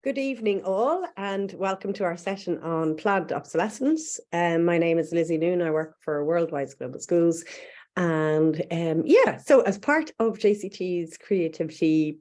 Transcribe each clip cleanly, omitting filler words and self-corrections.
Good evening all, and welcome to our session on planned obsolescence. My name is Lizzie Noon. I work for Worldwide Global Schools. And so as part of JCT's creativity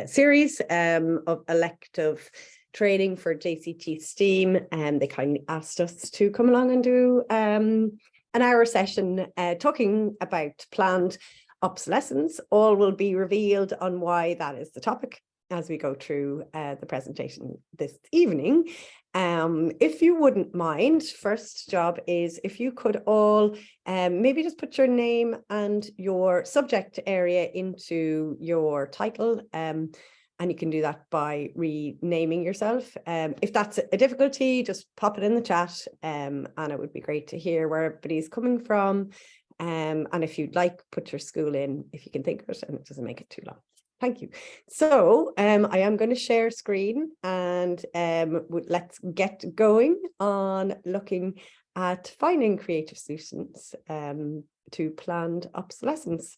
series of elective training for JCT STEAM, they kindly asked us to come along and do an hour session talking about planned obsolescence. All will be revealed on why that is the topic as we go through the presentation this evening. If you wouldn't mind, first job is if you could all maybe just put your name and your subject area into your title, and you can do that by renaming yourself. If that's a difficulty, just pop it in the chat, and it would be great to hear where everybody's coming from. And if you'd like, put your school in if you can think of it and it doesn't make it too long. Thank you. So I am going to share screen, and let's get going on looking at finding creative solutions to planned obsolescence.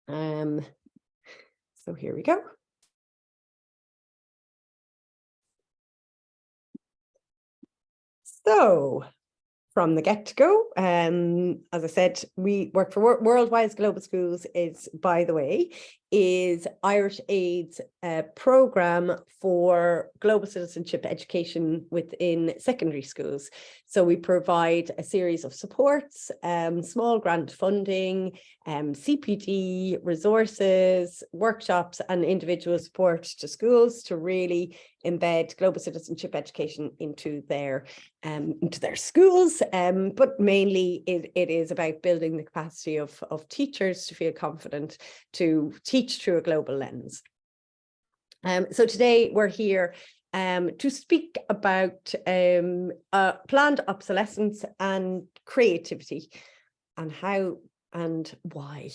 So here we go. So from the get-go, as I said, we work for Worldwide Global Schools by the way, is Irish Aid's programme for global citizenship education within secondary schools. So we provide a series of supports, small grant funding, CPD, resources, workshops and individual support to schools to really embed global citizenship education into their schools. But mainly it is about building the capacity of teachers to feel confident to teach through a global lens. So today we're here to speak about planned obsolescence and creativity and how and why.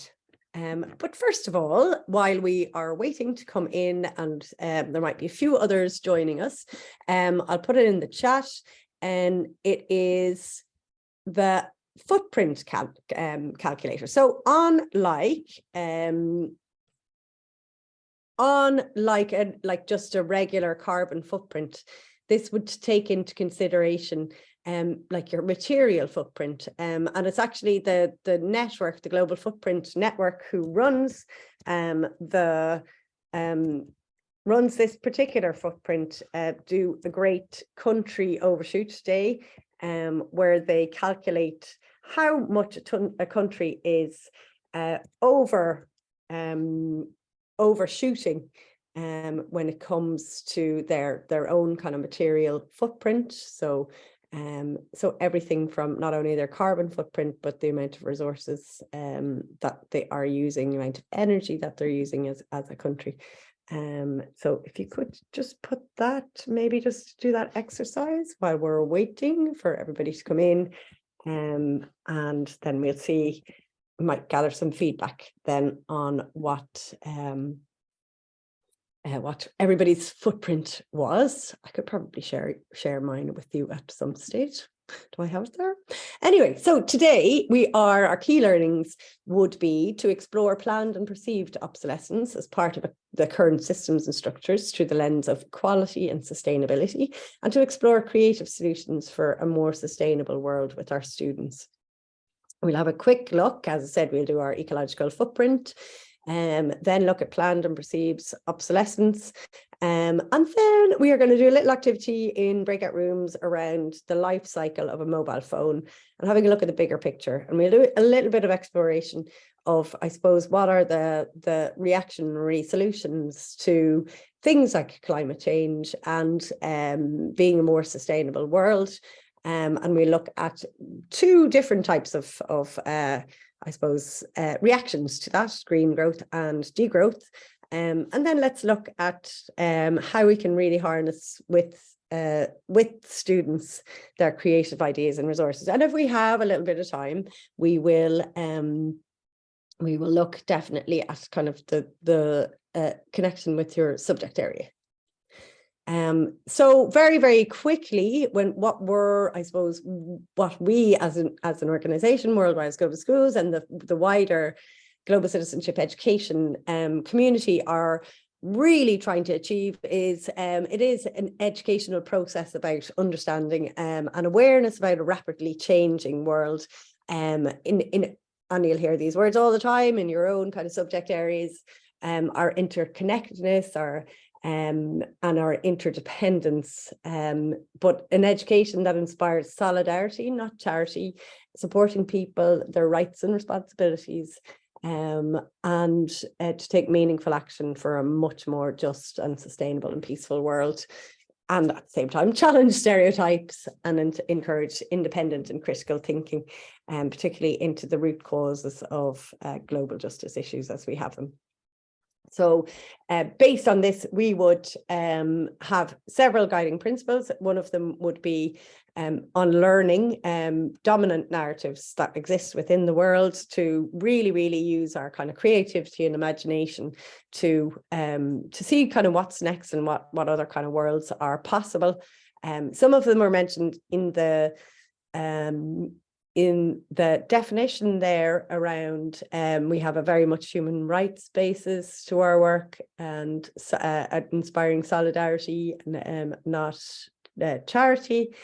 But first of all, while we are waiting to come in, and there might be a few others joining us, I'll put it in the chat, and it is the footprint calculator. So unlike just a regular carbon footprint, this would take into consideration like your material footprint, and it's actually the network, the Global Footprint Network, who runs this particular footprint, do a great country overshoot day, where they calculate how much a country is overshooting when it comes to their own kind of material footprint. So everything from not only their carbon footprint, but the amount of resources that they are using, the amount of energy that they're using as a country. So if you could just put that, maybe just do that exercise while we're waiting for everybody to come in, and then we'll see. We might gather some feedback then on what everybody's footprint was. I could probably share mine with you at some stage. Do I have it there? Anyway, so today our key learnings would be to explore planned and perceived obsolescence as part of the current systems and structures through the lens of quality and sustainability, and to explore creative solutions for a more sustainable world with our students. We'll have a quick look. As I said, we'll do our ecological footprint, then look at planned and perceived obsolescence. And then we are going to do a little activity in breakout rooms around the life cycle of a mobile phone and having a look at the bigger picture. And we'll do a little bit of exploration of, I suppose, what are the reactionary solutions to things like climate change and being a more sustainable world. And we look at two different types of I suppose, reactions to that, green growth and degrowth. And then let's look at how we can really harness with students their creative ideas and resources. And if we have a little bit of time, we will look definitely at kind of the connection with your subject area. So very, very quickly, what we as an organization, Worldwide Global Schools, and the wider global citizenship education community are really trying to achieve is it is an educational process about understanding and awareness about a rapidly changing world. And you'll hear these words all the time in your own kind of subject areas, our interconnectedness, and our interdependence, but an education that inspires solidarity, not charity, supporting people, their rights and responsibilities, and to take meaningful action for a much more just and sustainable and peaceful world. And at the same time, challenge stereotypes and encourage independent and critical thinking, particularly into the root causes of global justice issues as we have them. So based on this, we would have several guiding principles. One of them would be unlearning dominant narratives that exist within the world, to really use our kind of creativity and imagination to see kind of what's next and what other kind of worlds are possible. Some of them are mentioned in the definition there around, we have a very much human rights basis to our work, and inspiring solidarity, and not charity.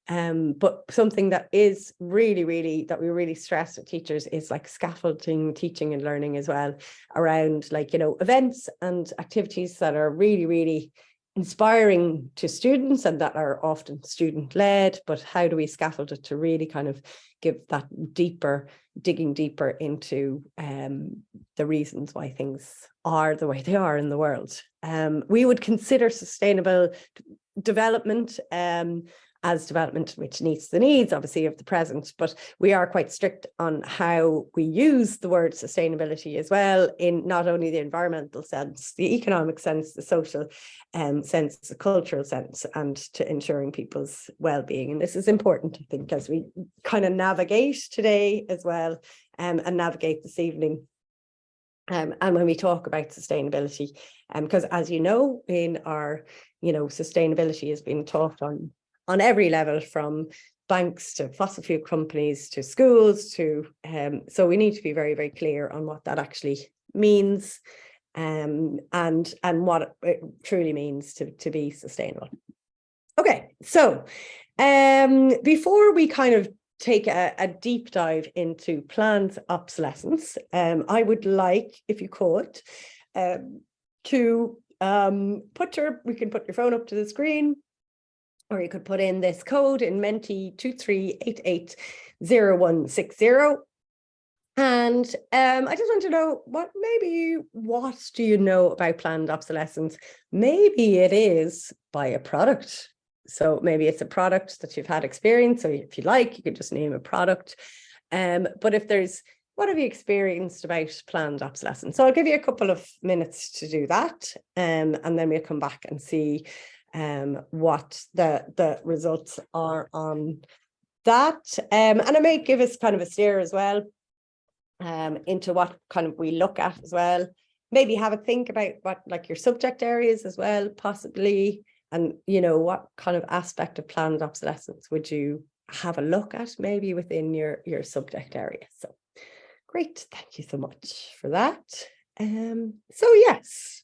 But something that is really that we really stress with teachers is like scaffolding teaching and learning as well, around like, you know, events and activities that are really inspiring to students and that are often student led, but how do we scaffold it to really kind of give that digging deeper into the reasons why things are the way they are in the world. We would consider sustainable development as development which meets the needs, obviously, of the present, but we are quite strict on how we use the word sustainability as well, in not only the environmental sense, the economic sense, the social sense, the cultural sense, and to ensuring people's well-being. And this is important, I think, as we kind of navigate today as well, and navigate this evening. And when we talk about sustainability, because as you know, in our, you know, sustainability has been taught on every level, from banks to fossil fuel companies to schools to, so we need to be very clear on what that actually means, and what it truly means to be sustainable. Okay, so before we kind of take a deep dive into planned obsolescence, I would like, if you could, to we can put your phone up to the screen, or you could put in this code in Menti 23880160. And I just want to know what do you know about planned obsolescence? Maybe it is by a product. So maybe it's a product that you've had experience. So if you like, you could just name a product. But if there's, what have you experienced about planned obsolescence? So I'll give you a couple of minutes to do that. And then we'll come back and see what the results are on that. And it may give us kind of a steer as well into what kind of we look at as well. Maybe have a think about what, like, your subject areas as well, possibly. And, you know, what kind of aspect of planned obsolescence would you have a look at maybe within your subject area? So great, thank you so much for that. So yes,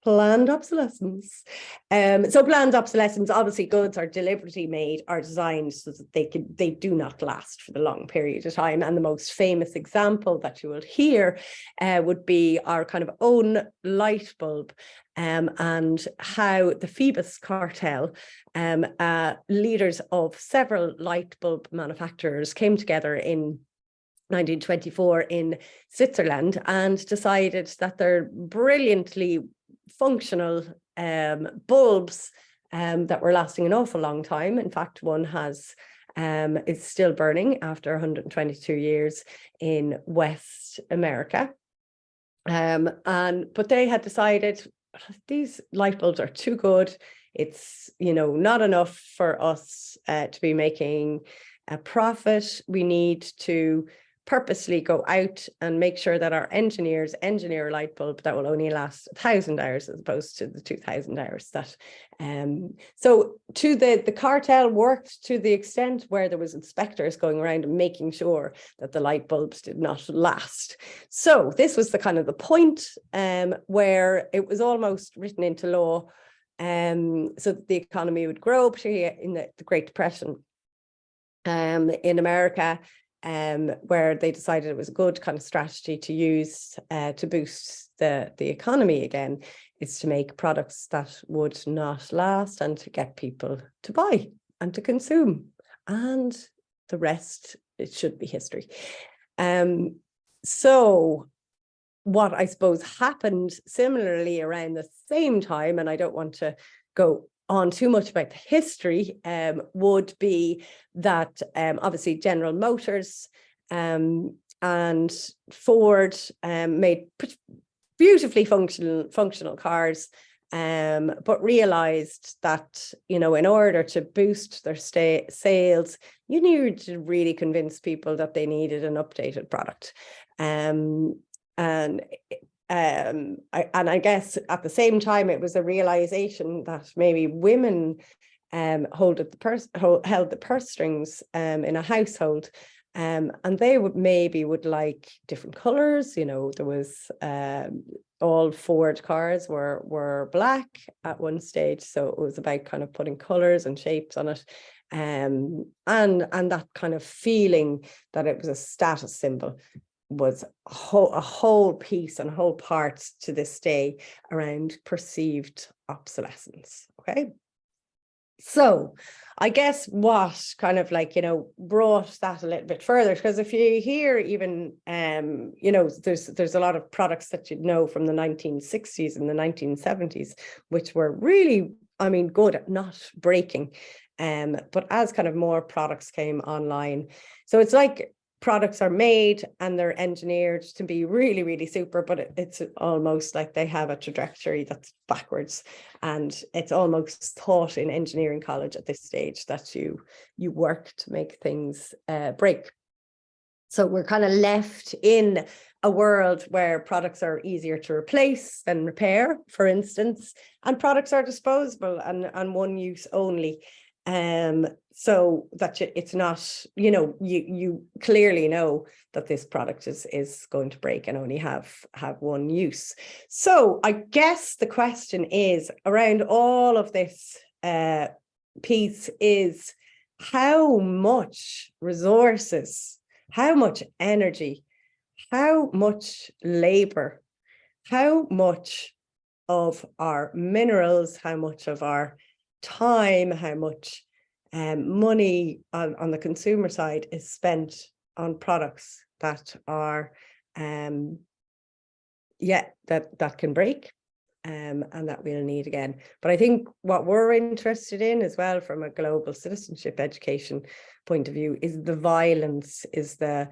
planned obsolescence. So planned obsolescence, obviously goods are deliberately made or designed so that they do not last for the long period of time. And the most famous example that you will hear would be our kind of own light bulb, and how the Phoebus cartel, leaders of several light bulb manufacturers, came together in 1924 in Switzerland and decided that their brilliantly functional bulbs that were lasting an awful long time. In fact, one is still burning after 122 years in West America. But they had decided these light bulbs are too good. It's, you know, not enough for us to be making a profit. We need to purposely go out and make sure that our engineers engineer a light bulb that will only last 1,000 hours as opposed to the 2,000 hours that so the cartel worked to the extent where there was inspectors going around and making sure that the light bulbs did not last. So this was the kind of the point where it was almost written into law, so that the economy would grow, particularly in the Great Depression in America, where they decided it was a good kind of strategy to use to boost the economy again, is to make products that would not last and to get people to buy and to consume. And the rest, it should be history. So what I suppose happened similarly around the same time, and I don't want to go on too much about the history, would be that obviously General Motors and Ford made beautifully functional cars, but realized that, you know, in order to boost their sales, you needed to really convince people that they needed an updated product. And I guess at the same time, it was a realization that maybe women held the purse strings in a household, and they would like different colors. You know, there was all Ford cars were black at one stage, so it was about kind of putting colors and shapes on it, and that kind of feeling that it was a status symbol was a whole piece and a whole part to this day around perceived obsolescence. Okay, so I guess what kind of like, you know, brought that a little bit further, because if you hear even you know, there's a lot of products that you know from the 1960s and the 1970s which were really, I mean, good at not breaking, but as kind of more products came online, so it's like products are made and they're engineered to be really, really super, but it's almost like they have a trajectory that's backwards. And it's almost taught in engineering college at this stage that you work to make things break. So we're kind of left in a world where products are easier to replace than repair, for instance, and products are disposable and one use only. So that it's not, you know, you clearly know that this product is going to break and only have one use. So I guess the question is around all of this piece is how much resources, how much energy, how much labor, how much of our minerals, how much of our time, how much money on the consumer side is spent on products that are that can break and that we'll need again. But I think what we're interested in as well from a global citizenship education point of view is the violence, is the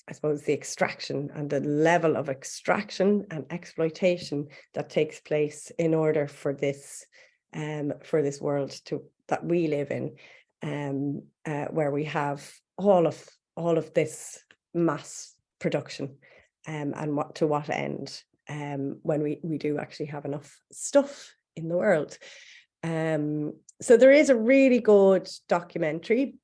I suppose the extraction and the level of extraction and exploitation that takes place in order for this world that we live in, where we have all of this mass production, and to what end, when we do actually have enough stuff in the world. So there is a really good documentary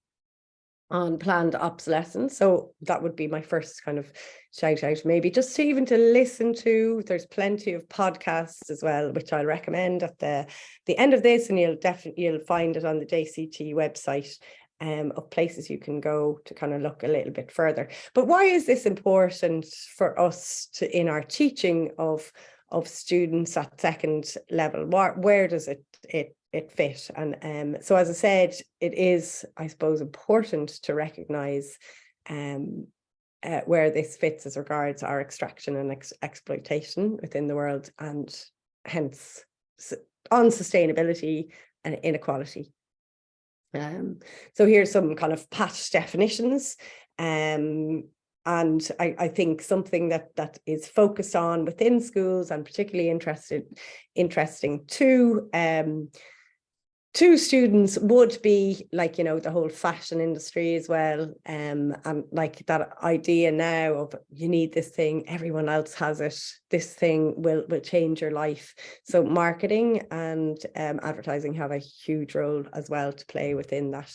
on planned obsolescence. So that would be my first kind of shout out, maybe just to even to listen to. There's plenty of podcasts as well, which I'll recommend at the end of this, and you'll find it on the JCT website, of places you can go to kind of look a little bit further. But why is this important for us in our teaching of students at second level? Where does it fit? And so, as I said, it is, I suppose, important to recognize where this fits as regards our extraction and exploitation within the world, and hence on sustainability and inequality. So here's some kind of pat definitions, and I think something that is focused on within schools and particularly interesting too, to students would be like, you know, the whole fashion industry as well. And like that idea now of you need this thing, everyone else has it, this thing will change your life. So marketing and advertising have a huge role as well to play within that.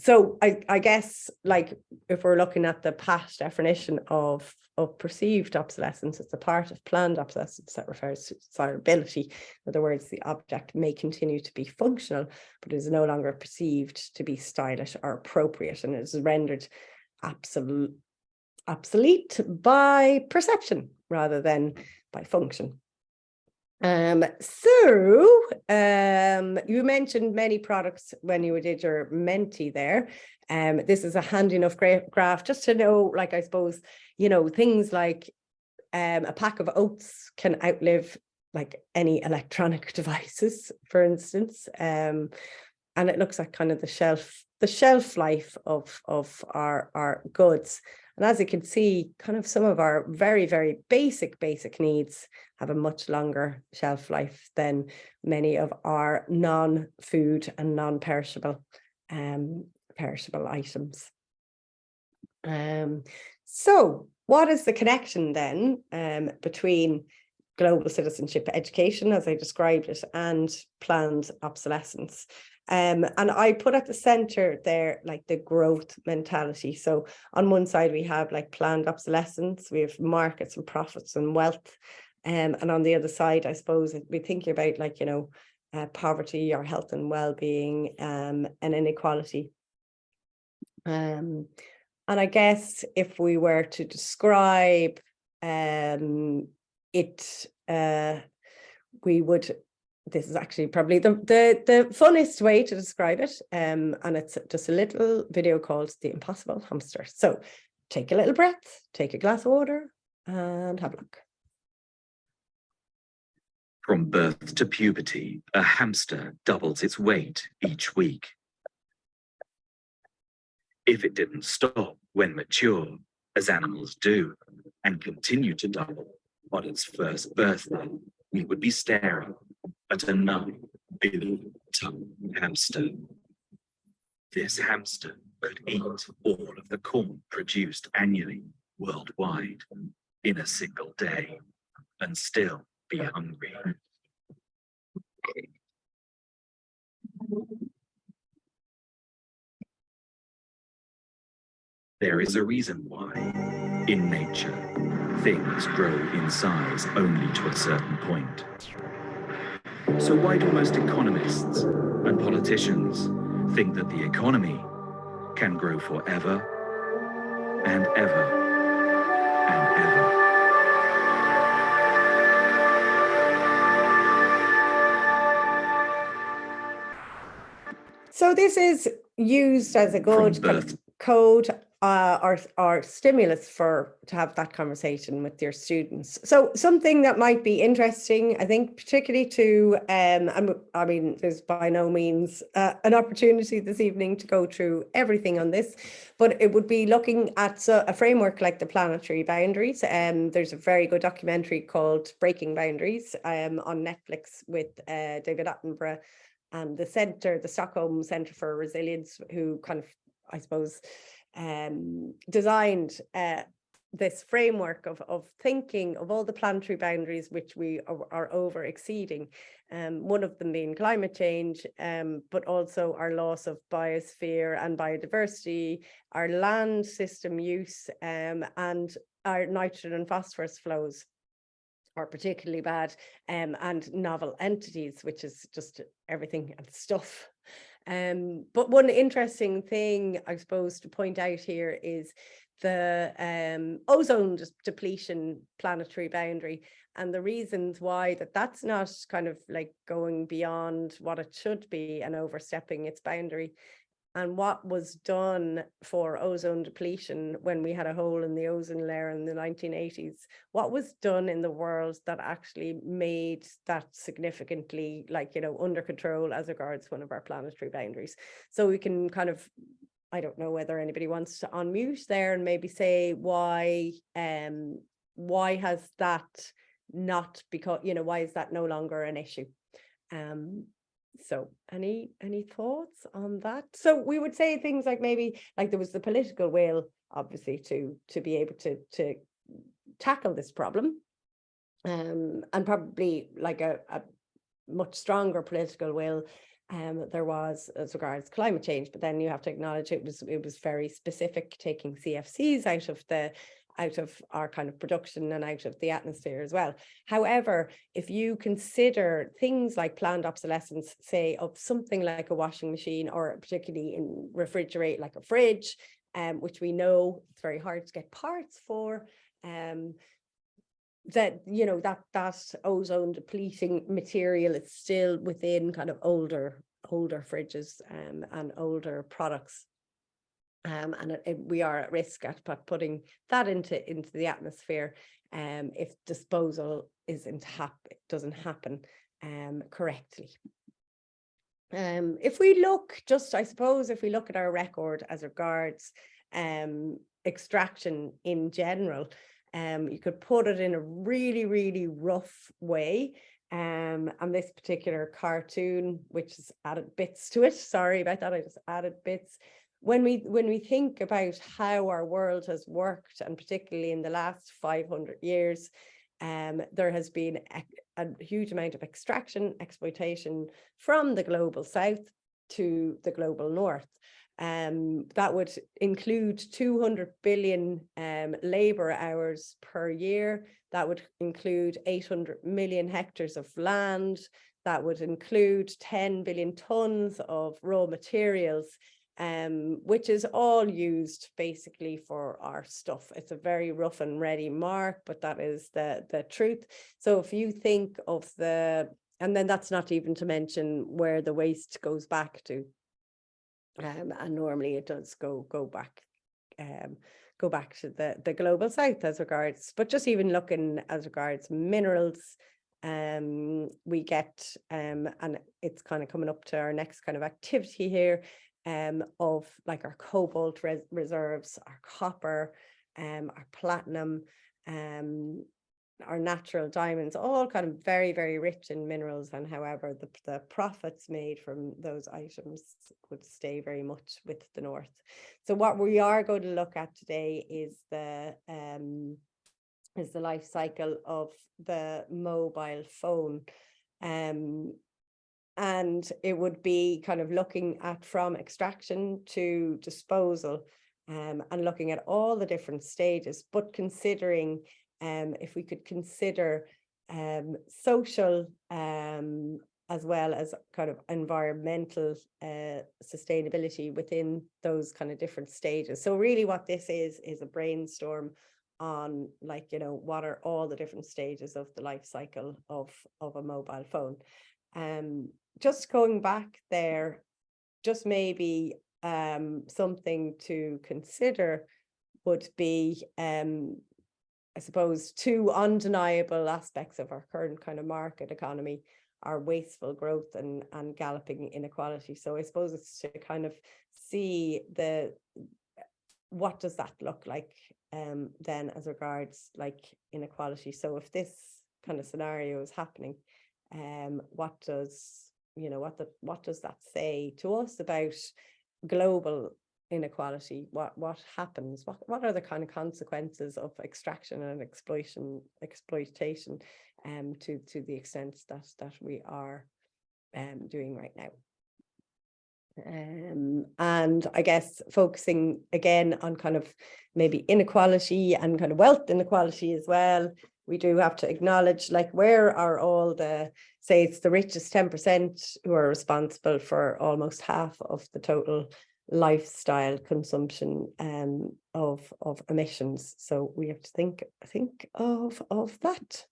So I guess, like, if we're looking at the PAT definition of perceived obsolescence, it's a part of planned obsolescence that refers to desirability. In other words, the object may continue to be functional, but is no longer perceived to be stylish or appropriate, and is rendered obsolete by perception rather than by function. You mentioned many products when you did your Menti there. This is a handy enough graph just to know, like, I suppose, you know, things like a pack of oats can outlive like any electronic devices, for instance. And it looks like kind of the shelf life of our goods. And as you can see, kind of some of our very, very basic needs have a much longer shelf life than many of our non-food and non-perishable perishable items. So what is the connection then between global citizenship education, as I described it, and planned obsolescence? And I put at the center there, like, the growth mentality. So on one side, we have like planned obsolescence, we have markets and profits and wealth. And on the other side, I suppose, we're thinking about, like, you know, poverty or health and well-being and inequality. And I guess if we were to describe it, we would, this is actually probably the funnest way to describe it. And it's just a little video called The Impossible Hamster. So take a little breath, take a glass of water, and have a look. From birth to puberty, a hamster doubles its weight each week. If it didn't stop when mature, as animals do, and continue to double on its first birthday, we would be staring at a 9 billion ton hamster. This hamster could eat all of the corn produced annually worldwide in a single day and still be hungry. There is a reason why, in nature, things grow in size only to a certain point. So why do most economists and politicians think that the economy can grow forever and ever and ever? So this is used as a good kind of code or stimulus to have that conversation with your students. So something that might be interesting, I think, particularly to, I mean, there's by no means an opportunity this evening to go through everything on this, but it would be looking at a framework like the planetary boundaries. There's a very good documentary called Breaking Boundaries on Netflix with David Attenborough and the Stockholm Centre for Resilience, who kind of, I suppose, designed this framework of thinking of all the planetary boundaries which we are over exceeding. One of them being climate change, but also our loss of biosphere and biodiversity, our land system use, and our nitrogen and phosphorus flows are particularly bad, and novel entities, which is just everything and stuff. But one interesting thing, I suppose, to point out here is the ozone depletion planetary boundary, and the reasons why that's not kind of like going beyond what it should be and overstepping its boundary. And what was done for ozone depletion when we had a hole in the ozone layer in the 1980s, what was done in the world that actually made that significantly, like, you know, under control as regards one of our planetary boundaries. So we can kind of, I don't know whether anybody wants to unmute there and maybe say why has that not, because, you know, why is that no longer an issue? So any thoughts on that? So we would say things like, maybe like there was the political will, obviously, to be able to tackle this problem, and probably like a much stronger political will there was as regards climate change. But then you have to acknowledge it was very specific, taking CFCs out of our kind of production and out of the atmosphere as well. However, if you consider things like planned obsolescence, say of something like a washing machine, or particularly in refrigerate, like a fridge, which we know it's very hard to get parts for, that, you know, that ozone depleting material is still within kind of older fridges and older products. And we are at risk at putting that into the atmosphere if disposal doesn't happen correctly. If we look, I suppose, if we look at our record as regards extraction in general, you could put it in a really, really rough way. And this particular cartoon, which has added bits to it, sorry about that, I just added bits. When we think about how our world has worked, and particularly in the last 500 years, there has been a huge amount of extraction, exploitation from the global south to the global north. That would include 200 billion labor hours per year. That would include 800 million hectares of land. That would include 10 billion tons of raw materials, which is all used basically for our stuff. It's a very rough and ready mark, but that is the truth. So if you think of and then that's not even to mention where the waste goes back to. And normally it does go back to the global south as regards, but just even looking as regards minerals, we get, and it's kind of coming up to our next kind of activity here, of like our cobalt reserves, our copper, our platinum, our natural diamonds, all kind of very, very rich in minerals. And however, the profits made from those items would stay very much with the north. So what we are going to look at today is the life cycle of the mobile phone. And it would be kind of looking at from extraction to disposal, and looking at all the different stages, but considering if we could consider social as well as kind of environmental sustainability within those kind of different stages. So really what this is a brainstorm on, like, you know, what are all the different stages of the life cycle of a mobile phone. Just going back there, just maybe something to consider would be, I suppose, two undeniable aspects of our current kind of market economy are wasteful growth and galloping inequality. So I suppose it's to kind of see what does that look like then as regards like inequality. So if this kind of scenario is happening, what does that say to us about global inequality? What happens? What are the kind of consequences of extraction and exploitation to the extent that we are doing right now? And I guess focusing again on kind of maybe inequality and kind of wealth inequality as well, we do have to acknowledge, like, where are all say it's the richest 10% who are responsible for almost half of the total lifestyle consumption of emissions. So we have to think of that.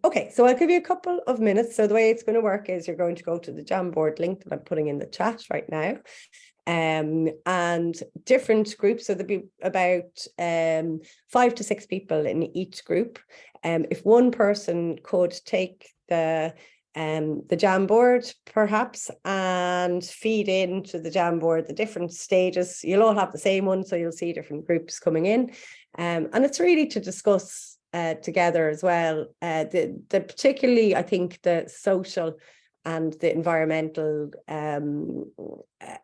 Okay, so I'll give you a couple of minutes. So the way it's going to work is you're going to go to the Jamboard link that I'm putting in the chat right now. And different groups, so there'll be about 5 to 6 people in each group. If one person could take the Jamboard perhaps and feed into the Jamboard the different stages, you'll all have the same one, so you'll see different groups coming in, and it's really to discuss together as well, the particularly, I think, the social and the environmental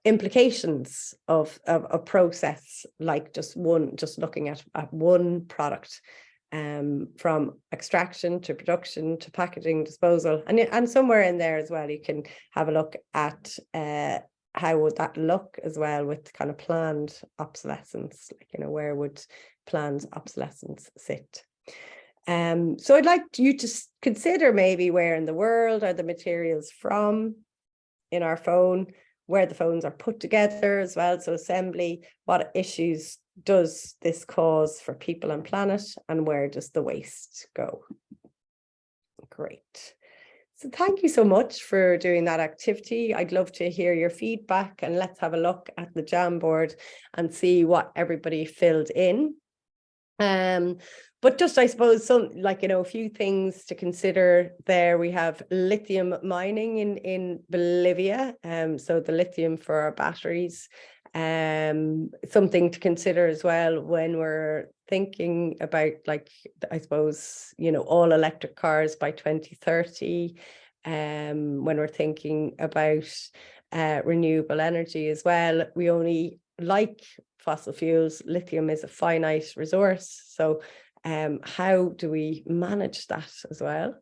implications of a process like just looking at one product, from extraction to production to packaging, disposal, and somewhere in there as well you can have a look at how would that look as well with kind of planned obsolescence, like, you know, where would planned obsolescence sit? So I'd like you to consider maybe where in the world are the materials from in our phone, where the phones are put together as well. So assembly, what issues does this cause for people and planet, and where does the waste go? Great. So thank you so much for doing that activity. I'd love to hear your feedback, and let's have a look at the Jamboard and see what everybody filled in. But just, I suppose, some, like, you know, a few things to consider there. We have lithium mining in Bolivia, so the lithium for our batteries, something to consider as well when we're thinking about, like, I suppose, you know, all electric cars by 2030, when we're thinking about renewable energy as well. We only, like fossil fuels, lithium is a finite resource, so how do we manage that as well?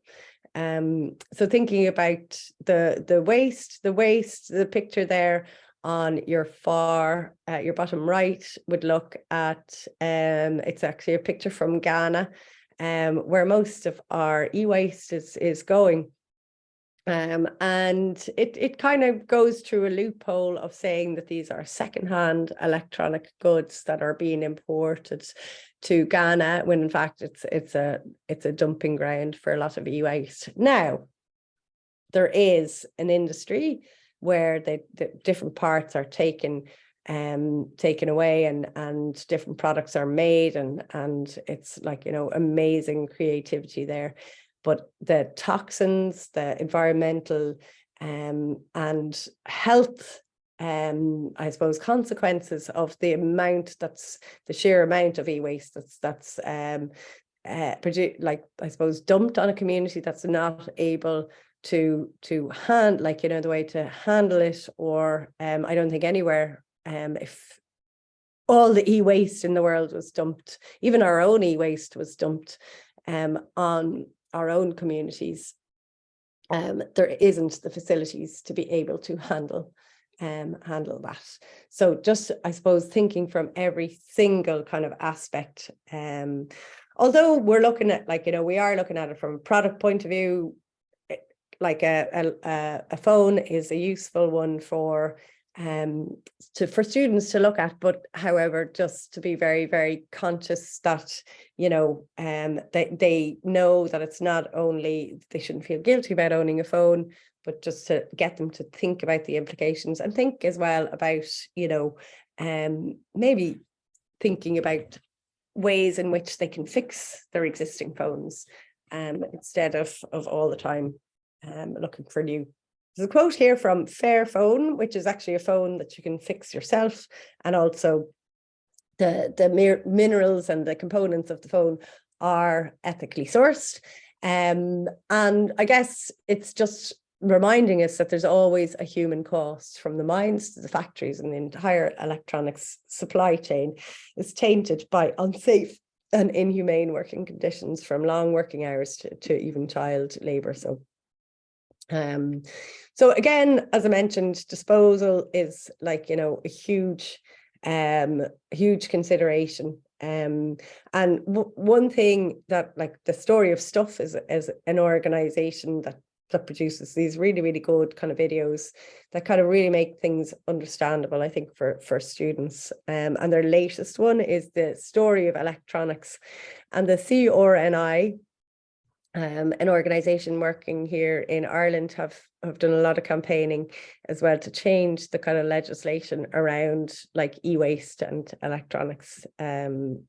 So thinking about the waste, the picture there on your bottom right would look at, it's actually a picture from Ghana, where most of our e-waste is going. And it kind of goes through a loophole of saying that these are secondhand electronic goods that are being imported to Ghana, when in fact it's a dumping ground for a lot of e-waste. Now, there is an industry where the different parts are taken away, and different products are made, and it's, like, you know, amazing creativity there. But the toxins, the environmental and health, I suppose, consequences of the sheer amount of e-waste that's like, I suppose, dumped on a community that's not able to handle, like, you know, the way to handle it, or I don't think anywhere, if all the e-waste in the world was dumped, even our own e-waste was dumped on our own communities, there isn't the facilities to be able to handle that. So just, I suppose, thinking from every single kind of aspect, although we're looking at, like, you know, we are looking at it from a product point of view, like a phone is a useful one for students to look at, but however, just to be very, very conscious that, you know, they know that it's not only, they shouldn't feel guilty about owning a phone, but just to get them to think about the implications, and think as well about, you know, maybe thinking about ways in which they can fix their existing phones, instead of all the time looking for new. There's a quote here from Fairphone, which is actually a phone that you can fix yourself, and also the minerals and the components of the phone are ethically sourced. And I guess it's just reminding us that there's always a human cost, from the mines to the factories, and the entire electronics supply chain is tainted by unsafe and inhumane working conditions, from long working hours to even child labor. So again, as I mentioned, disposal is, like, you know, a huge consideration. And one thing that, like, the Story of Stuff is an organization that produces these really, really good kind of videos that kind of really make things understandable, I think, for students. And their latest one is the Story of Electronics, and the CRNI, an organization working here in Ireland, have done a lot of campaigning as well to change the kind of legislation around, like, e-waste and electronics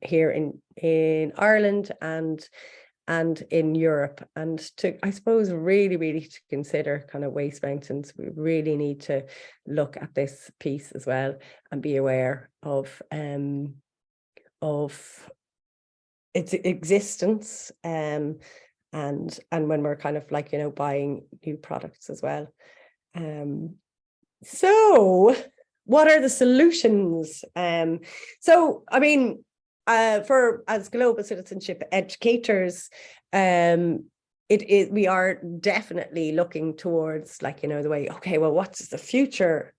here in Ireland and in Europe, and to, I suppose, really, really to consider kind of waste mountains. We really need to look at this piece as well and be aware of its existence, and when we're kind of like, buying new products as well. So what are the solutions? So I mean, for as global citizenship educators, we are definitely looking towards, like, the way, okay, well, what does the future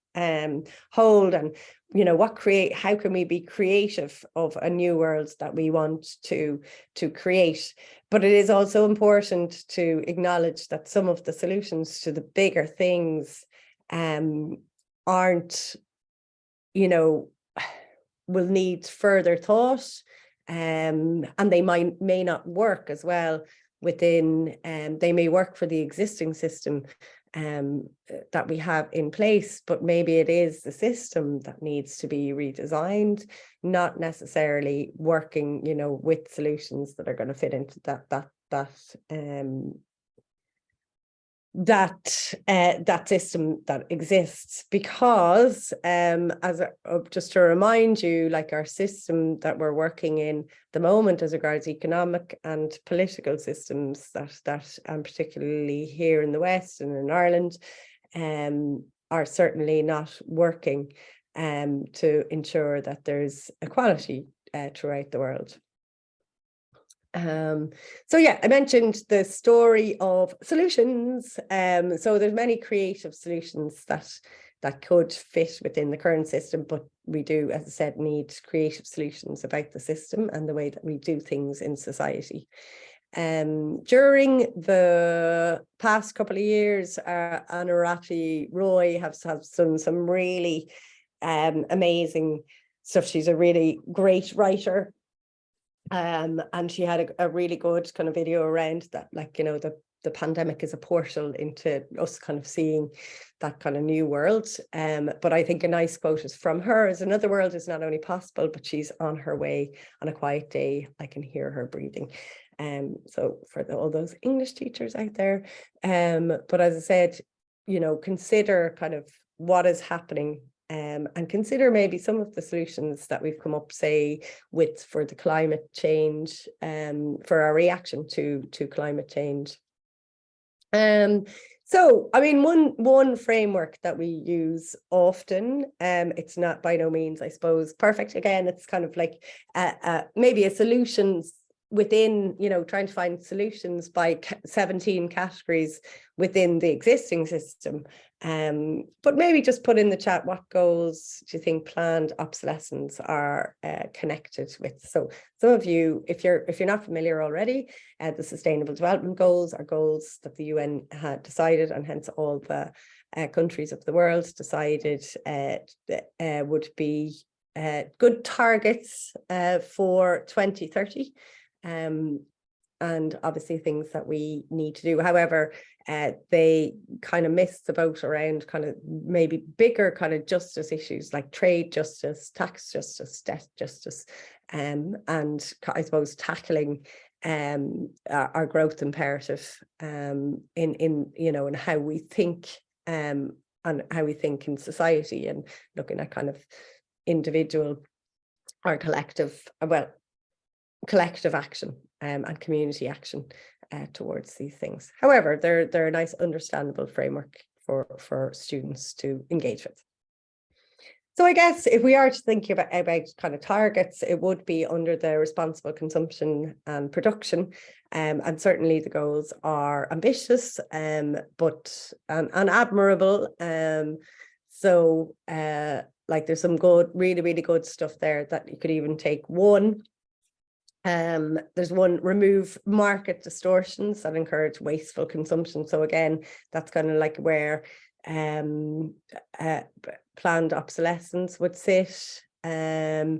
hold, and how can we be creative of a new world that we want to create? But it is also important to acknowledge that some of the solutions to the bigger things aren't, will need further thought, and they may not work as well within, they may work for the existing system that we have in place, but maybe it is the system that needs to be redesigned, not necessarily working, with solutions that are going to fit into that system that exists. Because just to remind you, like, our system that we're working in the moment as regards economic and political systems that particularly here in the West and in Ireland are certainly not working to ensure that there's equality throughout the world. So yeah, I mentioned the story of solutions. So there's many creative solutions that could fit within the current system, but we do, as I said, need creative solutions about the system and the way that we do things in society. During the past couple of years, Anurati Roy has done some really amazing stuff. She's a really great writer. And she had a really good kind of video around that, like, the pandemic is a portal into us kind of seeing that kind of new world. But I think a nice quote is from her: "Is another world is not only possible, but she's on her way. On a quiet day, I can hear her breathing." So for all those English teachers out there, but as I said, consider kind of what is happening. And consider maybe some of the solutions that we've come up, say, for the climate change, for our reaction to climate change. So, I mean, one framework that we use often, it's not by no means, I suppose, perfect. Again, it's kind of like maybe a solutions within, trying to find solutions by 17 categories within the existing system. But maybe just put in the chat, what goals do you think planned obsolescence are connected with? So some of you, if you're not familiar already, the Sustainable Development Goals are goals that the UN had decided, and hence all the countries of the world decided would be good targets for 2030. And obviously things that we need to do. However, they kind of missed the boat around kind of maybe bigger kind of justice issues like trade justice, tax justice, debt justice, and I suppose tackling our growth imperative in how we think and how we think in society, and looking at kind of individual or collective action and community action towards these things. However, they're a nice understandable framework for students to engage with. So I guess if we are to think about kind of targets, it would be under the responsible consumption and production. And certainly the goals are ambitious, but admirable. So like there's some good, really, really good stuff there that you could even take one. There's one: remove market distortions that encourage wasteful consumption. So again, that's kind of like where planned obsolescence would sit. So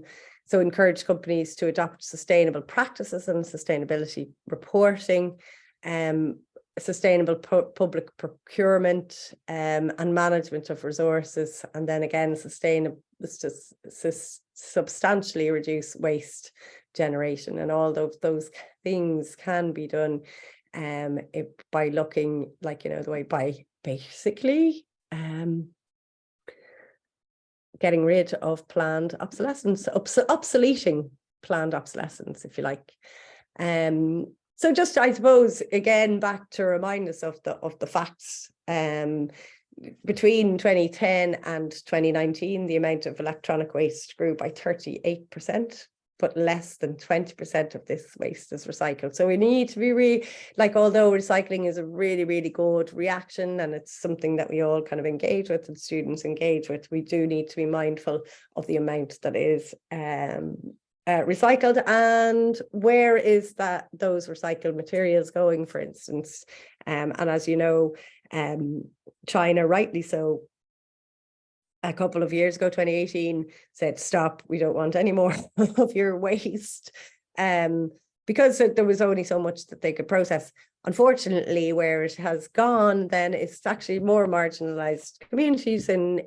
encourage companies to adopt sustainable practices and sustainability reporting, sustainable public procurement and management of resources, and then again substantially reduce waste generation. And all those things can be done by looking, like, the way by basically getting rid of planned obsolescence, obsoleting planned obsolescence, if you like. So just, I suppose, again, back to remind us of the facts. Between 2010 and 2019, the amount of electronic waste grew by 38%, but less than 20% of this waste is recycled. So we need to be really, like, although recycling is a really, really good reaction, and it's something that we all kind of engage with and students engage with, we do need to be mindful of the amount that is recycled, and where is those recycled materials going, for instance. And as you know, China, rightly so, a couple of years ago, 2018, said, stop, we don't want any more of your waste, because there was only so much that they could process. Unfortunately, where it has gone, then it's actually more marginalized communities in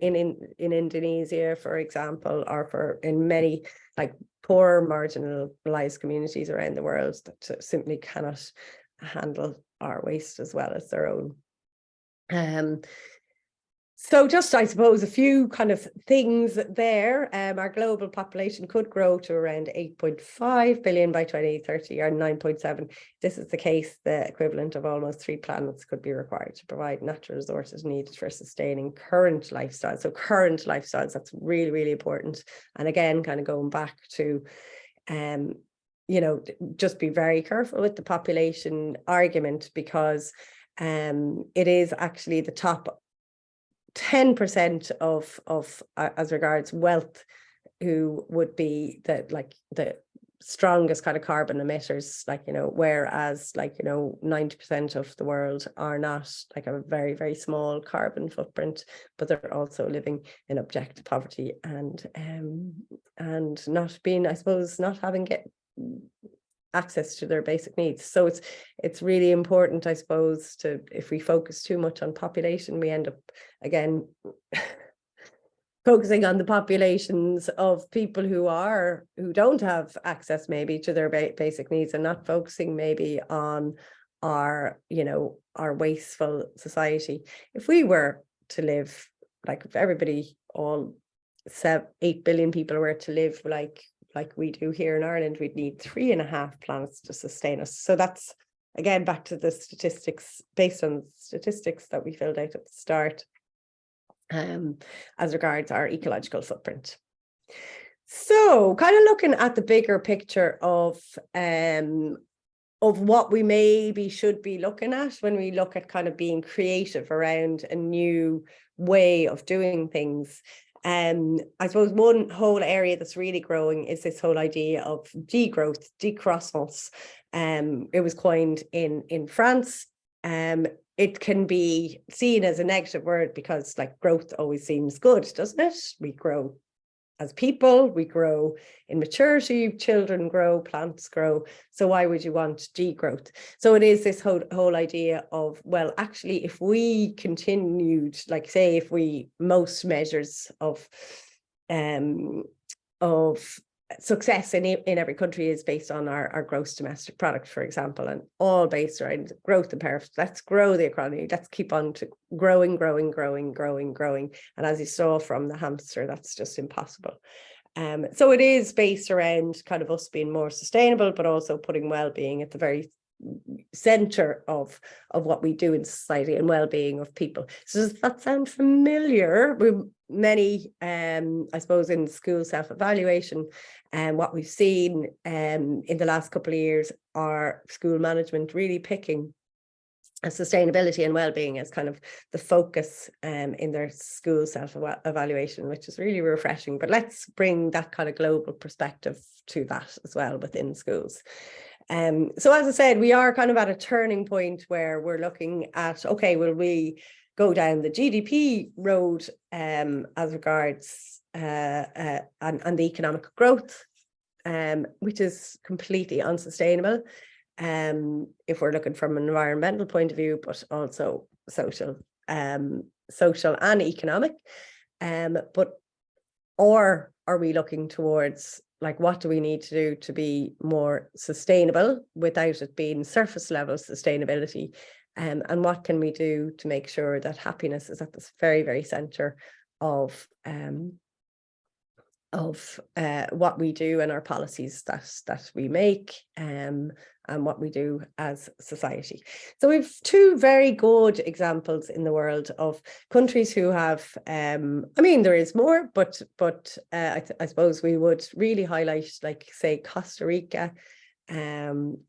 Indonesia, for example, or in many like poor marginalized communities around the world that simply cannot handle our waste as well as their own. So just, I suppose, a few kind of things there. Our global population could grow to around 8.5 billion by 2030, or 9.7. This is the case, the equivalent of almost 3 planets could be required to provide natural resources needed for sustaining current lifestyles. So current lifestyles, that's really, really important. And again, kind of going back to, you know, just be very careful with the population argument, because it is actually the top 10% of as regards wealth who would be the strongest kind of carbon emitters, like, you know, whereas, like, you know, 90% of the world are not, like, a very, very small carbon footprint, but they're also living in abject poverty and not being, I suppose, not having access to their basic needs. So it's really important, I suppose, to, if we focus too much on population, we end up again focusing on the populations of people who don't have access maybe to their basic needs, and not focusing maybe on our, you know, our wasteful society. If we were to live, like, if everybody, all 8 billion people were to live like we do here in Ireland, we'd need 3.5 planets to sustain us. So that's, again, back to the statistics, based on statistics that we filled out at the start, as regards our ecological footprint. So kind of looking at the bigger picture of what we maybe should be looking at when we look at kind of being creative around a new way of doing things. I suppose one whole area that's really growing is this whole idea of degrowth, décroissance. It was coined in France. It can be seen as a negative word because, like, growth always seems good, doesn't it? We grow as people, we grow in maturity, children grow, plants grow. So why would you want degrowth? So it is this whole idea of, well, actually, if we continued, like, say, if we, most measures of success in every country is based on our gross domestic product, for example, and all based around growth imperative. Let's grow the economy. Let's keep on to growing. And as you saw from the hamster, that's just impossible. So it is based around kind of us being more sustainable, but also putting well-being at the very center of what we do in society, and well-being of people. So does that sound familiar? Many, I suppose, in school self-evaluation, and what we've seen in the last couple of years are school management really picking sustainability and well-being as kind of the focus in their school self-evaluation, which is really refreshing. But let's bring that kind of global perspective to that as well within schools. So as I said, we are kind of at a turning point where we're looking at, okay, will we go down the GDP road as regards and the economic growth, which is completely unsustainable if we're looking from an environmental point of view, but also social and economic. Or are we looking towards, like, what do we need to do to be more sustainable without it being surface level sustainability? And what can we do to make sure that happiness is at the very, very center of what we do and our policies that we make, and what we do as society. So we've two very good examples in the world of countries who have, I mean, there is more, but I suppose we would really highlight, like, say, Costa Rica,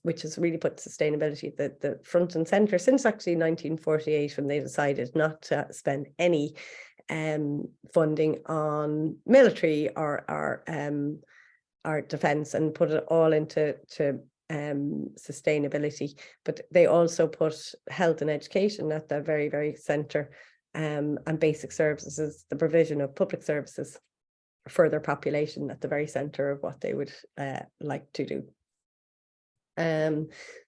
which has really put sustainability at the front and center since actually 1948, when they decided not to spend any funding on military or our defense, and put it all into sustainability. But they also put health and education at the very, very center, and basic services, the provision of public services for their population, at the very center of what they would like to do.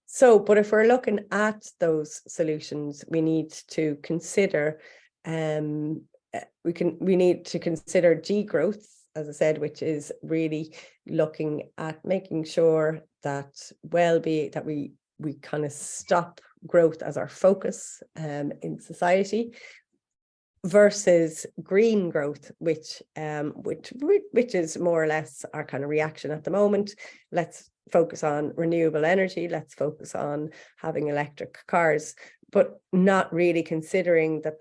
So, but if we're looking at those solutions, we need to consider we need to consider degrowth, as I said, which is really looking at making sure that we kind of stop growth as our focus in society, versus green growth, which is more or less our kind of reaction at the moment. Let's focus on renewable energy, let's focus on having electric cars, but not really considering that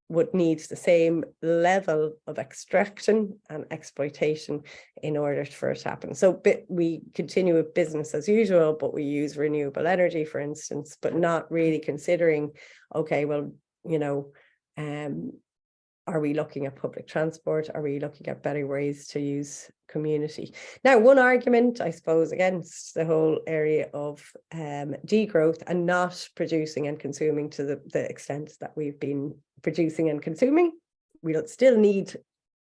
would need the same level of extraction and exploitation in order for it to happen. So we continue with business as usual, but we use renewable energy, for instance, but not really considering, okay, well, you know, are we looking at public transport? Are we looking at better ways to use community? Now, one argument, I suppose, against the whole area of degrowth and not producing and consuming to the extent that we've been producing and consuming, we'll still need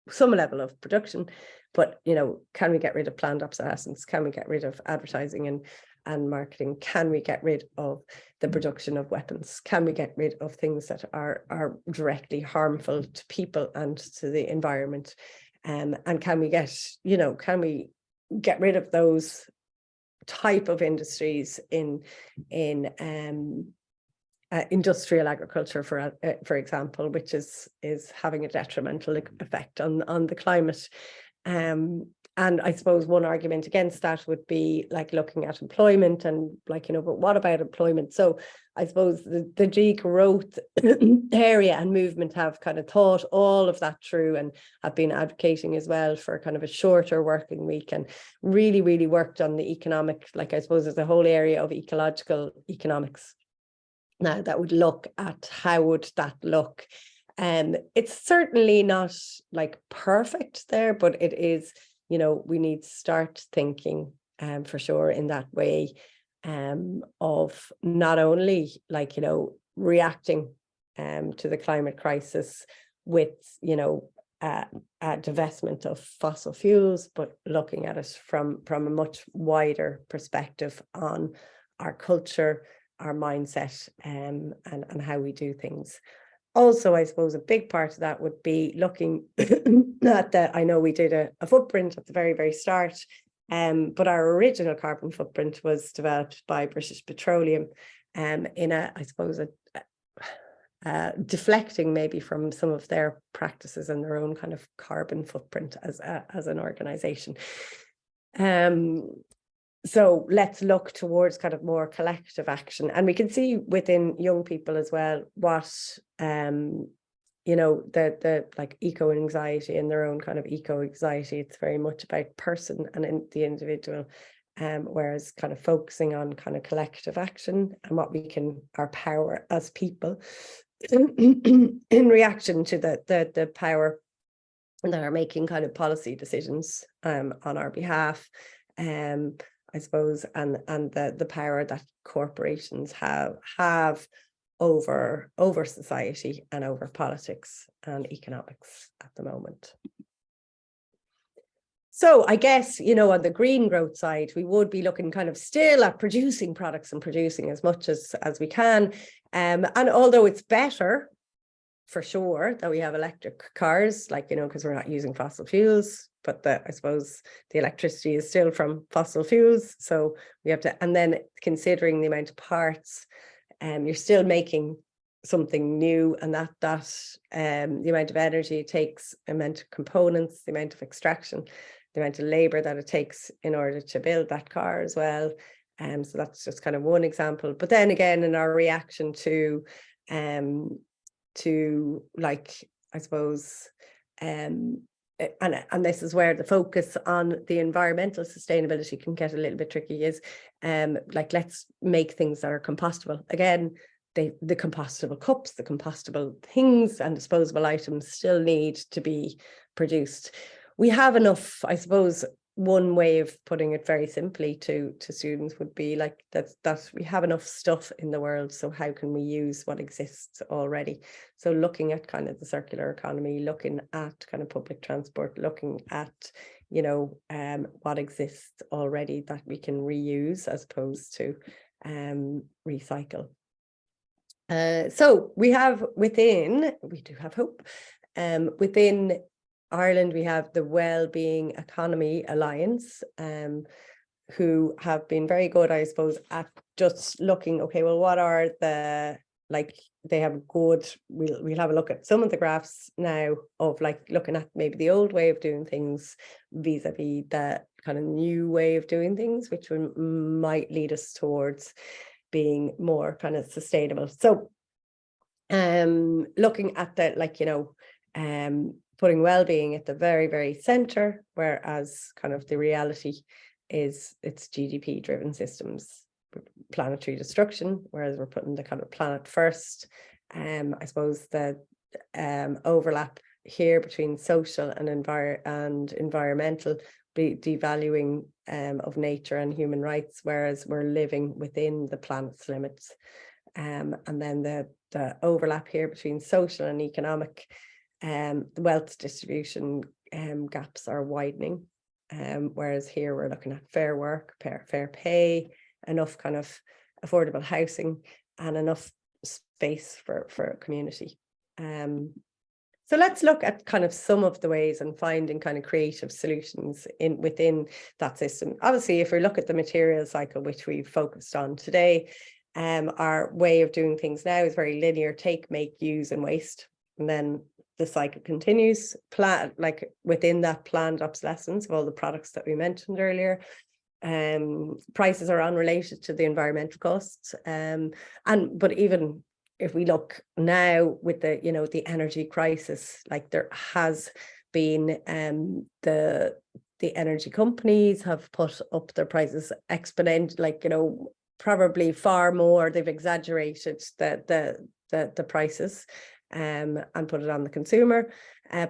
some level of production, but, you know, can we get rid of planned obsolescence? Can we get rid of advertising and marketing? Can we get rid of the production of weapons? Can we get rid of things that are directly harmful to people and to the environment? And can we get rid of those type of industries in industrial agriculture, for example, which is having a detrimental effect on the climate. And I suppose one argument against that would be like looking at employment and, like, you know, but what about employment? So I suppose the degrowth area and movement have kind of thought all of that through, and have been advocating as well for kind of a shorter working week, and really, really worked on the economic, like, I suppose there's a whole area of ecological economics now that would look at how would that look. It's certainly not like perfect there, but it is, you know, we need to start thinking for sure in that way, of not only, like, you know, reacting to the climate crisis with, you know, divestment of fossil fuels, but looking at it from a much wider perspective on our culture, our mindset, and how we do things. Also, I suppose a big part of that would be looking at I know we did a footprint at the very, very start, but our original carbon footprint was developed by British Petroleum, in I suppose, deflecting maybe from some of their practices and their own kind of carbon footprint as an organization. So let's look towards kind of more collective action, and we can see within young people as well what you know, the like eco anxiety and their own kind of eco anxiety. It's very much about person and in the individual, whereas kind of focusing on kind of collective action and what we can, our power as people in reaction to the power that are making kind of policy decisions on our behalf. I suppose, and the power that corporations have over society and over politics and economics at the moment. So I guess, you know, on the green growth side, we would be looking kind of still at producing products and producing as much as we can. And although it's better for sure that we have electric cars, like, you know, because we're not using fossil fuels, but I suppose the electricity is still from fossil fuels. So we have to, and then considering the amount of parts, you're still making something new, and that the amount of energy it takes, the amount of components, the amount of extraction, the amount of labor that it takes in order to build that car as well. So that's just kind of one example. But then again, in our reaction to like, I suppose, and this is where the focus on the environmental sustainability can get a little bit tricky, is like, let's make things that are compostable. Again, the compostable cups, the compostable things and disposable items still need to be produced. We have enough, I suppose. One way of putting it very simply to students would be like that we have enough stuff in the world, so how can we use what exists already? So looking at kind of the circular economy, looking at kind of public transport, looking at, you know, what exists already that we can reuse as opposed to recycle. So we do have hope. Within Ireland, we have the Wellbeing Economy Alliance, who have been very good, I suppose, at just looking, okay, well, what are the, like, they have good, we'll have a look at some of the graphs now of like looking at maybe the old way of doing things vis-a-vis the kind of new way of doing things, which might lead us towards being more kind of sustainable. So looking at that, like, you know, putting well-being at the very, very center, whereas kind of the reality is it's GDP driven systems, planetary destruction, whereas we're putting the kind of planet first. I suppose the overlap here between social and environmental, devaluing of nature and human rights, whereas we're living within the planet's limits. And then the overlap here between social and economic, the wealth distribution gaps are widening, whereas here we're looking at fair work, fair pay, enough kind of affordable housing, and enough space for a community. So let's look at kind of some of the ways and finding kind of creative solutions within that system. Obviously, if we look at the material cycle, which we've focused on today, our way of doing things now is very linear: take, make, use, and waste. And then the cycle continues, like within that planned obsolescence of all the products that we mentioned earlier. Prices are unrelated to the environmental costs. But even if we look now with the, you know, the energy crisis, like there has been the energy companies have put up their prices exponentially, like, you know, probably far more. They've exaggerated the prices and put it on the consumer.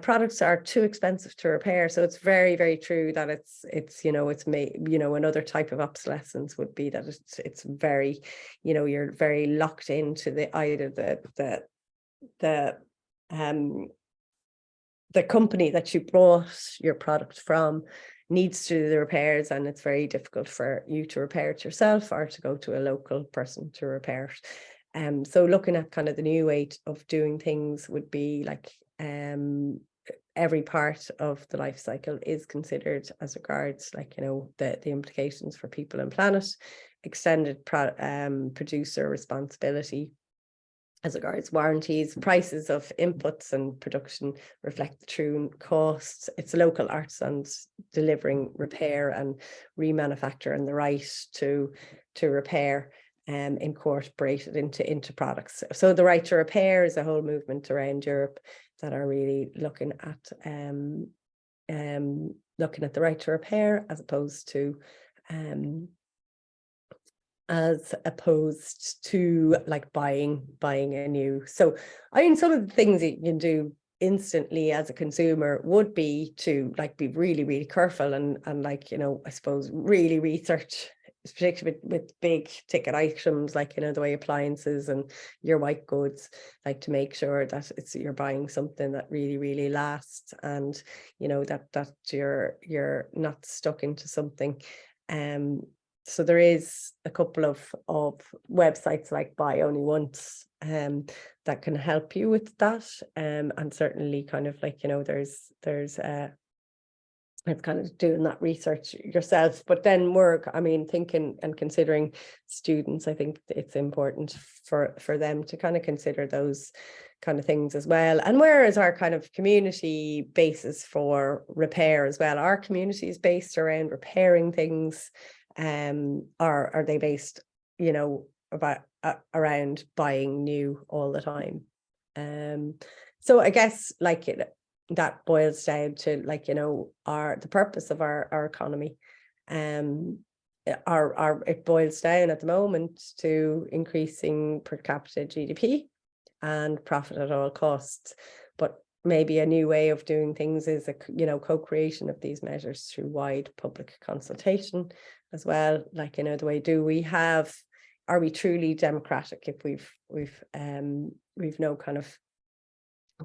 Products are too expensive to repair, so it's very, very true that it's you know, it's made, you know, another type of obsolescence would be that it's very, you know, you're very locked into either the company that you bought your product from needs to do the repairs, and it's very difficult for you to repair it yourself or to go to a local person to repair it. So looking at kind of the new way of doing things would be like every part of the life cycle is considered as regards, like, you know, the implications for people and planet, extended producer responsibility as regards warranties, prices of inputs and production reflect the true costs. It's local artisans delivering repair and remanufacture, and the right to repair incorporated into products. So the right to repair is a whole movement around Europe that are really looking at the right to repair as opposed to like buying a new. So I mean, some of the things that you can do instantly as a consumer would be to like be really, really careful and like, you know, I suppose really research, particularly with big ticket items like, you know, the way appliances and your white goods, like to make sure that you're buying something that really, really lasts, and you know that you're not stuck into something. So there is a couple of websites like Buy Only Once that can help you with that, and certainly kind of like, you know, there's it's kind of doing that research yourself. But then thinking and considering students, I think it's important for them to kind of consider those kind of things as well. And where is our kind of community basis for repair as well? Our community is based around repairing things, are they based, around buying new all the time? So I guess that boils down to the purpose of our economy. It boils down at the moment to increasing per capita GDP and profit at all costs. But maybe a new way of doing things is co-creation of these measures through wide public consultation as well. The way are we truly democratic if we've no kind of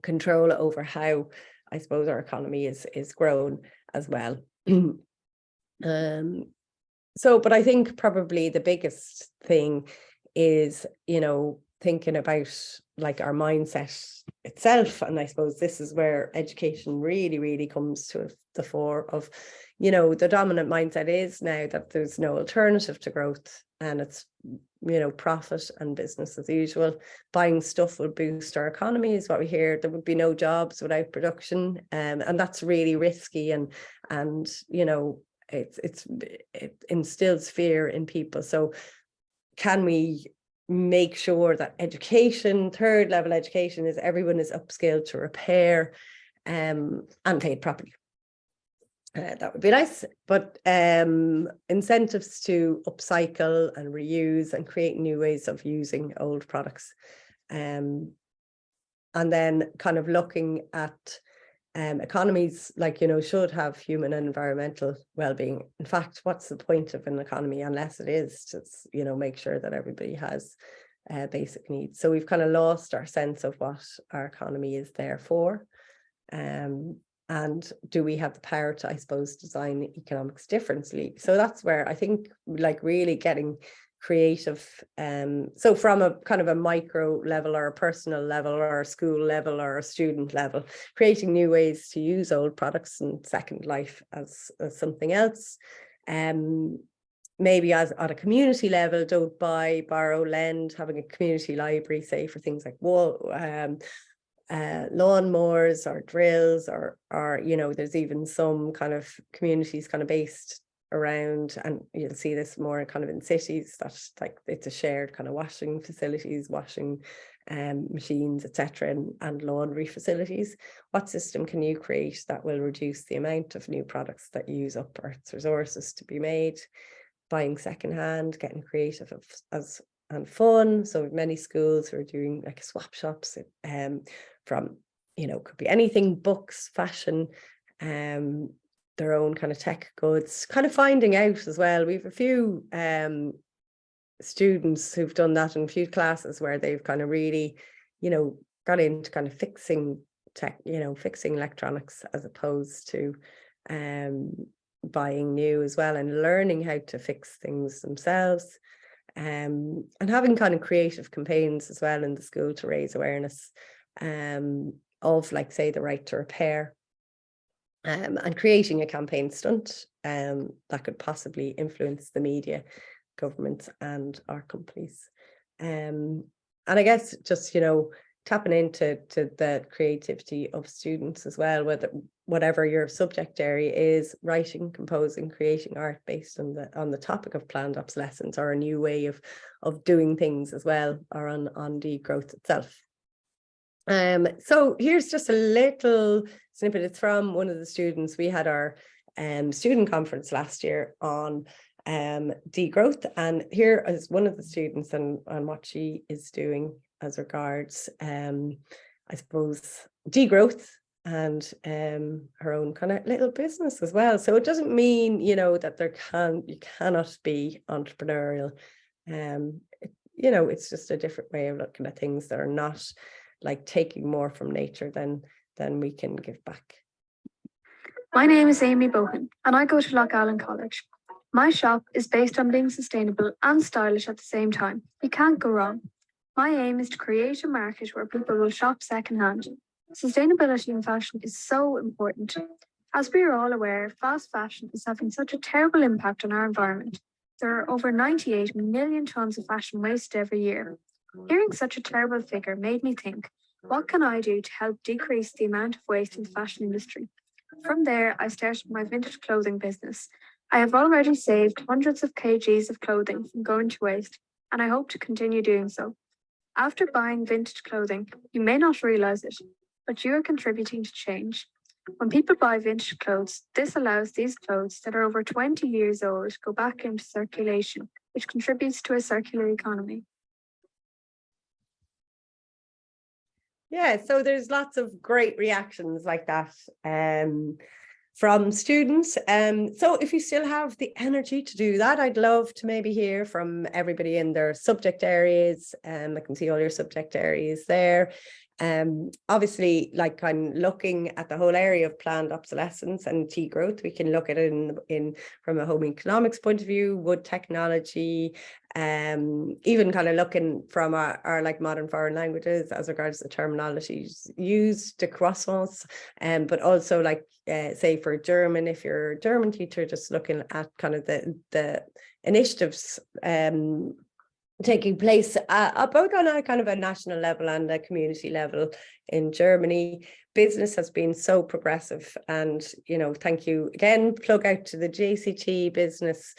control over how, I suppose, our economy is grown as well. But I think probably the biggest thing is, thinking about our mindset itself. And I suppose this is where education really, really comes to the fore of, the dominant mindset is now that there's no alternative to growth, and it's, profit and business as usual. Buying stuff will boost our economy is what we hear. There would be no jobs without production. And that's really risky, and it instills fear in people. So can we make sure that education, third level education, is everyone is upskilled to repair and paid properly? That would be nice. But incentives to upcycle and reuse and create new ways of using old products. And then kind of looking at economies should have human and environmental well-being. In fact, what's the point of an economy unless it is to make sure that everybody has basic needs? So we've kind of lost our sense of what our economy is there for. And do we have the power to, I suppose, design economics differently? So that's where I think really getting creative. So from a kind of a micro level or a personal level or a school level or a student level, creating new ways to use old products and second life as something else. Maybe at a community level, don't buy, borrow, lend, having a community library, say, for things like lawnmowers or drills, or there's even some kind of communities kind of based around, and you'll see this more kind of in cities, that's it's a shared kind of washing facilities, washing machines, etc., and laundry facilities. What system can you create that will reduce the amount of new products that use up Earth's resources to be made? Buying secondhand, getting creative and fun. So many schools who are doing swap shops from could be anything, books, fashion, their own kind of tech goods, kind of finding out as well. We have a few students who've done that in a few classes where they've kind of really got into kind of fixing tech, fixing electronics, as opposed to buying new as well, and learning how to fix things themselves. And having kind of creative campaigns as well in the school to raise awareness of, say, the right to repair, and creating a campaign stunt that could possibly influence the media, governments, and our companies. And I guess just tapping into the creativity of students as well, whatever your subject area is, writing, composing, creating art based on the topic of planned obsolescence, or a new way of doing things as well, or on degrowth itself. So here's just a little snippet. It's from one of the students. We had our student conference last year on degrowth, and here is one of the students and what she is doing as regards I suppose degrowth and her own kind of little business as well. So it doesn't mean that you cannot be entrepreneurial. It's just a different way of looking at things that are not taking more from nature than we can give back. My name is Amy Bohan, and I go to Loch Allen College. My shop is based on being sustainable and stylish at the same time. You can't go wrong. My aim is to create a market where people will shop secondhand. Sustainability in fashion is so important. As we are all aware, fast fashion is having such a terrible impact on our environment. There are over 98 million tonnes of fashion wasted every year. Hearing such a terrible figure made me think, what can I do to help decrease the amount of waste in the fashion industry? From there, I started my vintage clothing business. I have already saved hundreds of kgs of clothing from going to waste, and I hope to continue doing so. After buying vintage clothing, you may not realize it, but you are contributing to change. When people buy vintage clothes, this allows these clothes that are over 20 years old to go back into circulation, which contributes to a circular economy. Yeah, so there's lots of great reactions like that from students. So if you still have the energy to do that, I'd love to maybe hear from everybody in their subject areas. I can see all your subject areas there. Obviously, like I'm looking at the whole area of planned obsolescence and degrowth. We can look at it in from a home economics point of view, wood technology, even kind of looking from our like modern foreign languages as regards the terminologies used, de croissance, but also like say for German, if you're a German teacher, just looking at kind of the initiatives taking place both on a kind of a national level and a community level in Germany. Business has been so progressive, and thank you again, plug out to the JCT business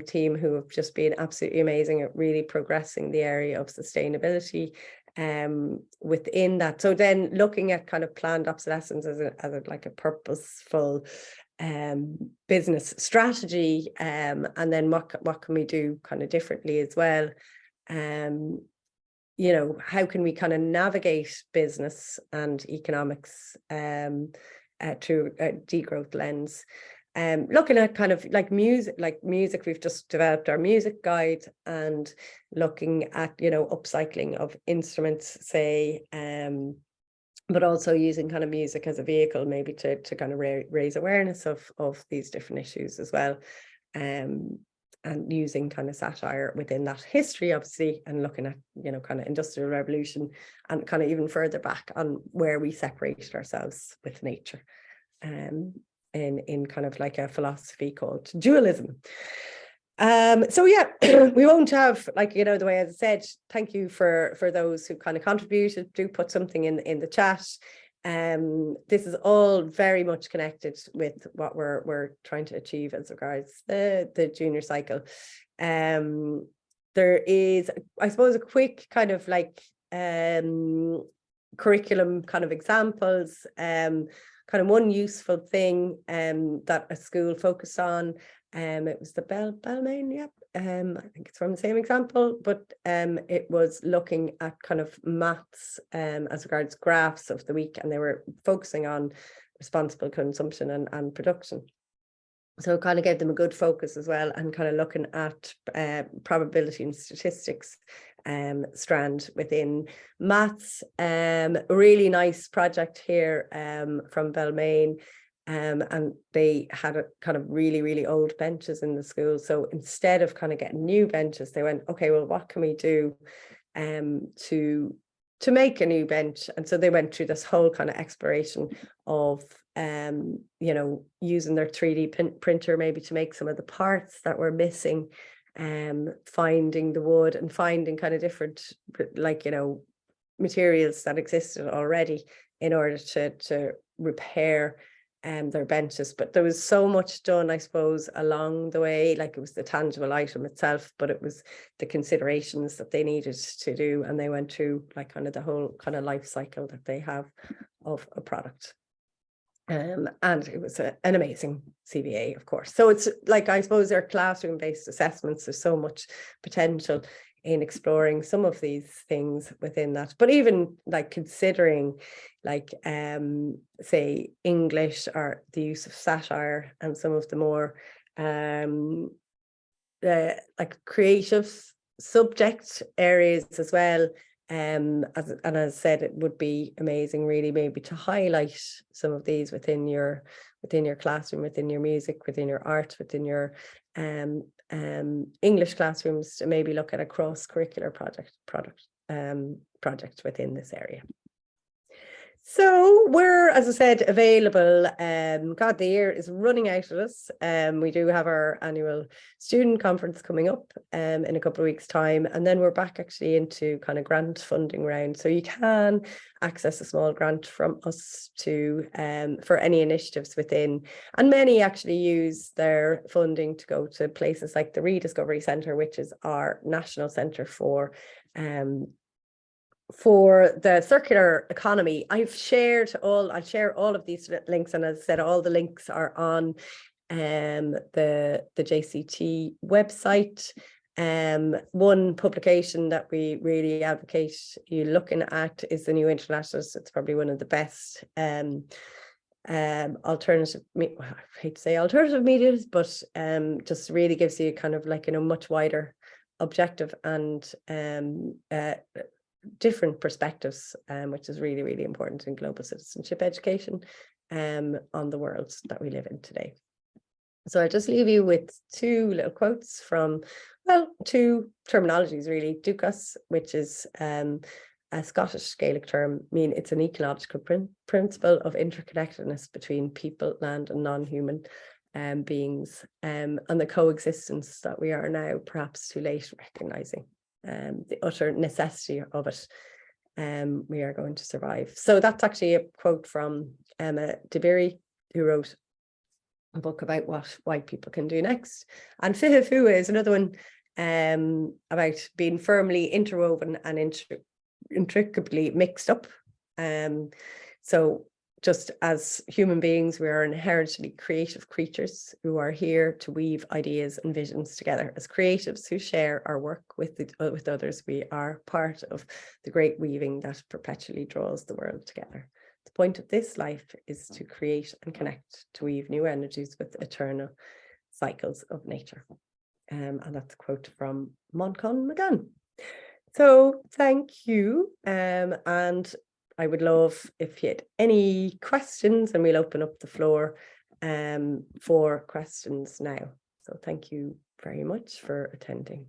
team, who have just been absolutely amazing at really progressing the area of sustainability within that. So then looking at kind of planned obsolescence as a like a purposeful business strategy, and then what can we do kind of differently as well. How can we kind of navigate business and economics through a degrowth lens? Looking at kind of like music, we've just developed our music guide, and looking at upcycling of instruments, say, but also using kind of music as a vehicle, maybe to kind of raise awareness of these different issues as well, and using kind of satire within that history, obviously, and looking at kind of industrial revolution and kind of even further back on where we separated ourselves with nature, in kind of like a philosophy called dualism. So yeah, we won't have, like, the way as I said, thank you for those who kind of contributed. Do put something in the chat. This is all very much connected with what we're trying to achieve as regards the junior cycle. There is, I suppose, a quick kind of like curriculum kind of examples. Kind of one useful thing that a school focused on. It was the Balmain, yep. I think it's from the same example, but it was looking at kind of maths as regards graphs of the week, and they were focusing on responsible consumption and production. So it kind of gave them a good focus as well, and kind of looking at probability and statistics strand within maths. A really nice project here from Balmain. And they had a kind of really, really old benches in the school. So instead of kind of getting new benches, they went, okay, well, what can we do to make a new bench? And so they went through this whole kind of exploration of, using their 3D printer maybe to make some of the parts that were missing, finding the wood and finding kind of different, like, materials that existed already in order to repair their benches. But there was so much done, I suppose, along the way. Like, it was the tangible item itself, but it was the considerations that they needed to do, and they went through like kind of the whole kind of life cycle that they have of a product. And it was an amazing CVA, of course. So it's like, I suppose, they're classroom-based assessments. There's so much potential in exploring some of these things within that. But even like considering like say English, or the use of satire, and some of the more like creative subject areas as well. As I said, it would be amazing really maybe to highlight some of these within your classroom, within your music, within your art, within your English classrooms, to maybe look at a cross-curricular project within this area. So we're, as I said, available. God, the year is running out of us. We do have our annual student conference coming up in a couple of weeks' time, and then we're back actually into kind of grant funding round. So you can access a small grant from us to for any initiatives within, and many actually use their funding to go to places like the Rediscovery Centre, which is our national centre for the circular economy. I'll share all of these links, and as I said, all the links are on the JCT website. One publication that we really advocate you looking at is the New Internationalist. It's probably one of the best alternative, I hate to say alternative medias, but just really gives you kind of like, you know, much wider objective and different perspectives, which is really, really important in global citizenship education on the world that we live in today. So I'll just leave you with two little quotes from, well, two terminologies really. Dúchas, which is a Scottish Gaelic term, mean it's an ecological principle of interconnectedness between people, land and non-human beings, and the coexistence that we are now perhaps too late recognizing. The utter necessity of it, we are going to survive. So that's actually a quote from Emma Debiri, who wrote a book about what white people can do next. And Fihifu is another one about being firmly interwoven and intricately mixed up. So just as human beings, we are inherently creative creatures who are here to weave ideas and visions together. As creatives who share our work with others, we are part of the great weaving that perpetually draws the world together. The point of this life is to create and connect, to weave new energies with eternal cycles of nature. And that's a quote from Moncon McGann. So thank you. And I would love if you had any questions, and we'll open up the floor for questions now. So thank you very much for attending.